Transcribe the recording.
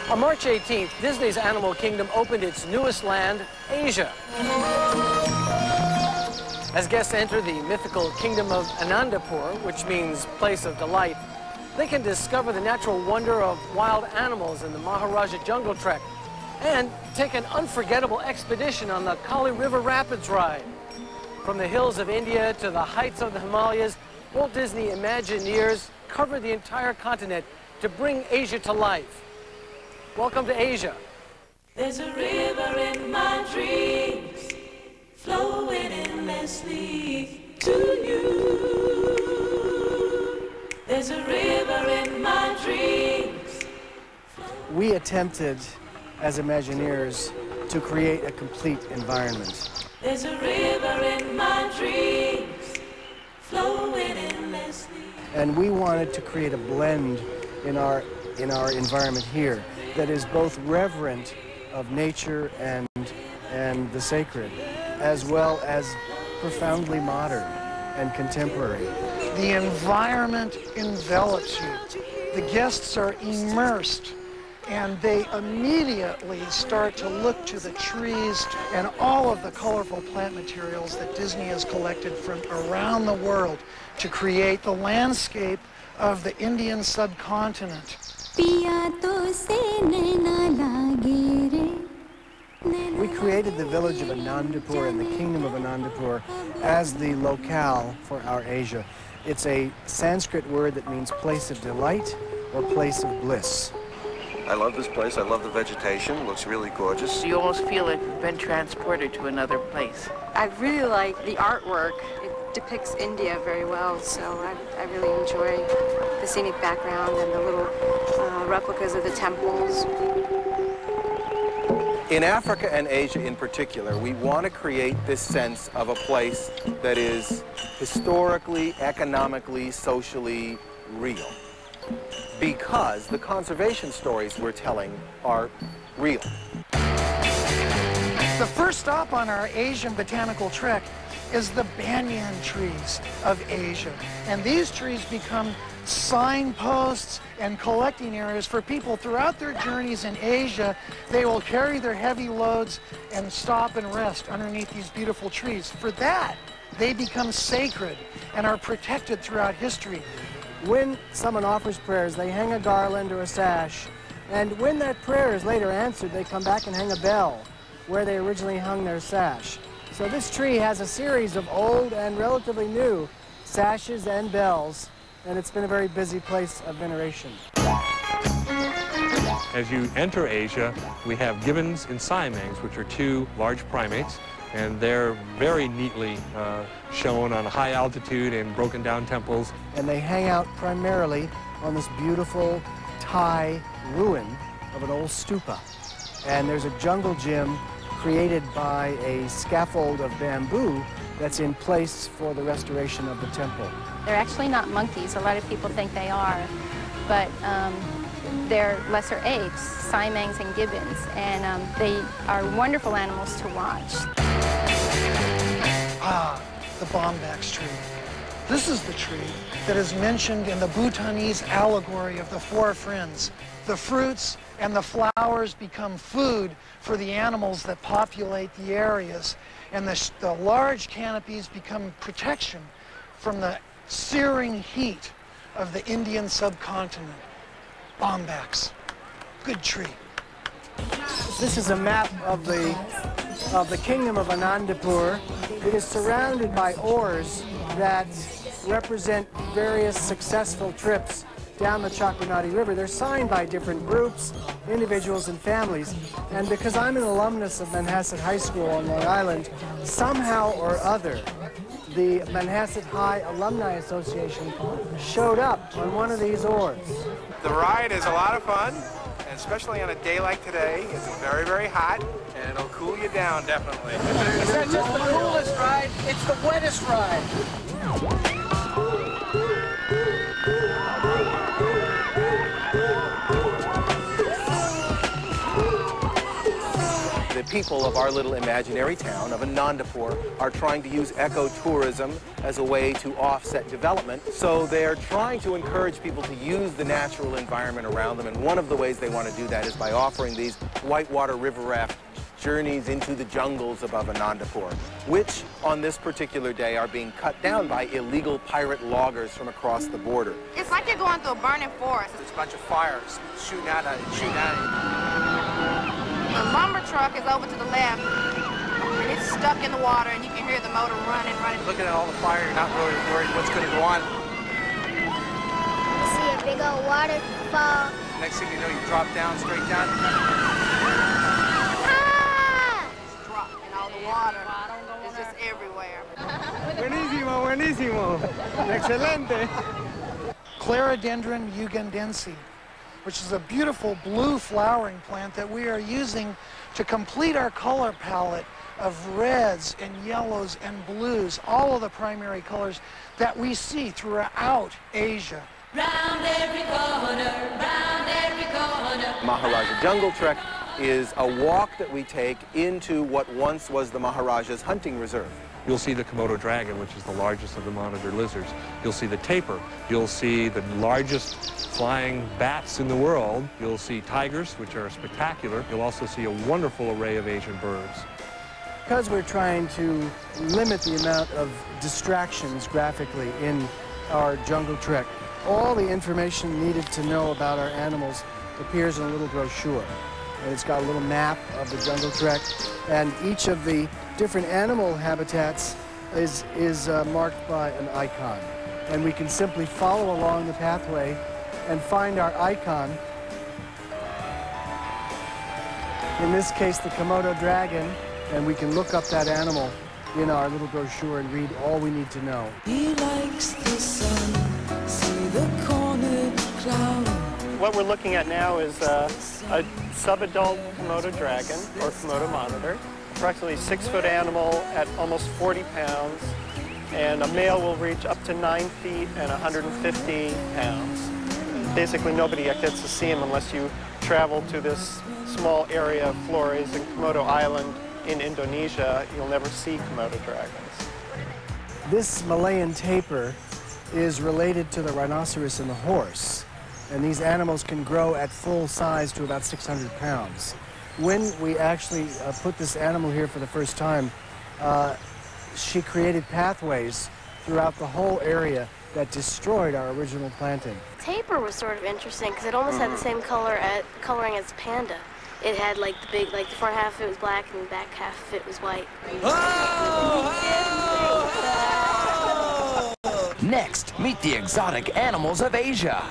On March 18th, Disney's Animal Kingdom opened its newest land, Asia. As guests enter the mythical kingdom of Anandapur, which means place of delight, they can discover the natural wonder of wild animals in the Maharaja Jungle Trek and take an unforgettable expedition on the Kali River Rapids ride. From the hills of India to the heights of the Himalayas, Walt Disney Imagineers covered the entire continent to bring Asia to life. Welcome to Asia. There's a river in my dreams, flowing endlessly to you. There's a river in my dreams. We attempted, as Imagineers, to create a complete environment. There's a river in my dreams, flowing endlessly. And we wanted to create a blend in our environment here that is both reverent of nature and the sacred, as well as profoundly modern and contemporary. The environment envelops you. The guests are immersed, and they immediately start to look to the trees and all of the colorful plant materials that Disney has collected from around the world to create the landscape of the Indian subcontinent. We created the village of Anandapur and the kingdom of Anandapur as the locale for our Asia. It's a Sanskrit word that means place of delight or place of bliss. I love this place. I love the vegetation. It looks really gorgeous. You almost feel like you've been transported to another place. I really like the artwork. It depicts India very well, so I really enjoy the scenic background and the little replicas of the temples. In Africa and Asia in particular, we want to create this sense of a place that is historically, economically, socially real. Because the conservation stories we're telling are real. The first stop on our Asian botanical trek is the banyan trees of Asia. And these trees become signposts and collecting areas for people throughout their journeys in Asia. They will carry their heavy loads and stop and rest underneath these beautiful trees. For that, they become sacred and are protected throughout history. When someone offers prayers, they hang a garland or a sash, and when that prayer is later answered, they come back and hang a bell where they originally hung their sash. So this tree has a series of old and relatively new sashes and bells, and it's been a very busy place of veneration. As you enter Asia, we have gibbons and siamangs, which are two large primates, and they're very neatly shown on high altitude and broken down temples. And they hang out primarily on this beautiful Thai ruin of an old stupa. And there's a jungle gym created by a scaffold of bamboo that's in place for the restoration of the temple. They're actually not monkeys. A lot of people think they are, but they're lesser apes, siamangs and gibbons, and they are wonderful animals to watch. Ah, the bombax tree. This is the tree that is mentioned in the Bhutanese allegory of the Four Friends. The fruits and the flowers become food for the animals that populate the areas, and the large canopies become protection from the searing heat of the Indian subcontinent. Bombax. Good tree. This is a map of the kingdom of Anandapur. It is surrounded by oars that represent various successful trips down the Chakranadi River. They're signed by different groups, individuals, and families. And because I'm an alumnus of Manhasset High School on Long Island, somehow or other, the Manhasset High Alumni Association showed up on one of these oars. The ride is a lot of fun, and especially on a day like today. It's very, very hot, and it'll cool you down, definitely. It's not just the coolest ride, it's the wettest ride. The people of our little imaginary town of Anandapur are trying to use ecotourism as a way to offset development. So they're trying to encourage people to use the natural environment around them, and one of the ways they want to do that is by offering these whitewater river raft journeys into the jungles above Anandapur, which on this particular day are being cut down by illegal pirate loggers from across the border. It's like you're going through a burning forest. There's a bunch of fires shooting at it, The lumber truck is over to the left, and it's stuck in the water, and you can hear the motor running. Looking at all the fire, you're not really worried what's going to go on. You see a big old waterfall. Next thing you know, you drop down, straight down. The water is just everywhere. Buenísimo, buenísimo. Excelente. Clerodendron ugandense, which is a beautiful blue flowering plant that we are using to complete our color palette of reds and yellows and blues, all of the primary colors that we see throughout Asia. Round every corner, round every corner. Maharaja Jungle Trek is a walk that we take into what once was the Maharaja's hunting reserve. You'll see the Komodo dragon, which is the largest of the monitor lizards. You'll see the tapir. You'll see the largest flying bats in the world. You'll see tigers, which are spectacular. You'll also see a wonderful array of Asian birds. Because we're trying to limit the amount of distractions graphically in our jungle trek, all the information needed to know about our animals appears in a little brochure. And it's got a little map of the jungle trek, and each of the different animal habitats is marked by an icon. And we can simply follow along the pathway and find our icon. In this case, the Komodo dragon, and we can look up that animal in our little brochure and read all we need to know. He likes the sun, see the cornered cloud. What we're looking at now is a subadult Komodo dragon, or Komodo monitor, approximately 6-foot animal at almost 40 pounds, and a male will reach up to 9 feet and 150 pounds. Basically, nobody gets to see him unless you travel to this small area of Flores and Komodo Island in Indonesia. You'll never see Komodo dragons. This Malayan tapir is related to the rhinoceros and the horse. And these animals can grow at full size to about 600 pounds. When we actually put this animal here for the first time, she created pathways throughout the whole area that destroyed our original planting. Tapir was sort of interesting because it almost had the same coloring as panda. It had like the front half of it was black and the back half of it was white. Next, meet the exotic animals of Asia.